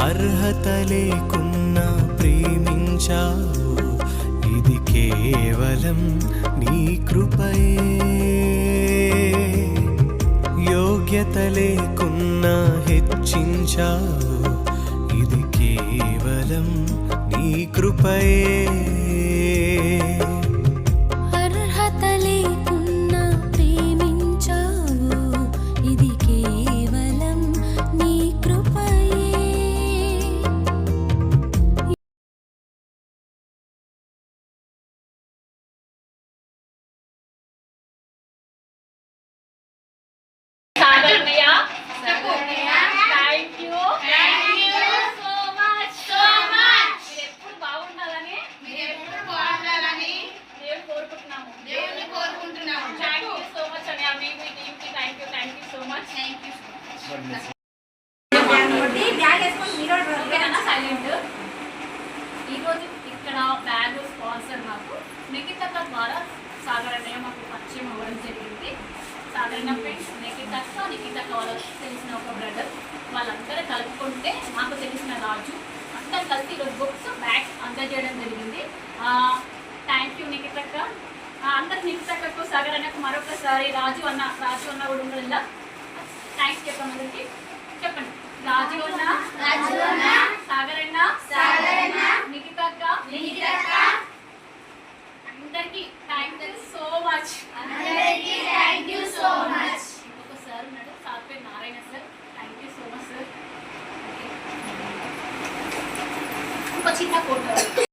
అర్హత లేకున్నా ప్రేమించావు, ఇది కేవలం నీ కృపయే. యోగ్యత లేకున్నా హెచ్చించావు, ఇది కేవలం నీ కృపయే. ఈరోజు ఇక్కడ బ్యాగ్ స్పాన్సర్ మాకు నిఖితక్క ద్వారా సాగరణ్య మాకు పరిచయం అవ్వడం జరిగింది. సాగరణ్య ఫ్రెండ్స్ నిఖితక్క వాళ్ళకి తెలిసిన ఒక బ్రదర్, వాళ్ళందరూ కలుపుకుంటే మాకు తెలిసిన రాజు అందరూ కలిసి ఈరోజు బుక్స్ బ్యాగ్స్ అందజేయడం జరిగింది. థ్యాంక్ యూ నిఖితక్క. అందరు నిఖితక్కకు సాగరణ్యకు మరొకసారి రాజు అన్న కూడా ఉండదు. థ్యాంక్స్ చెప్పండి. చెప్పండి. రాజు అన్న, సాగరన్న, నిఖితక్క, అందరికి థ్యాంక్ యూ సో మచ్. ఇంకొక సార్ ఉన్నాడు, సార్ పేరు Narayana sir. Thank you so much sir. ఇంకో చిన్న ఫోటో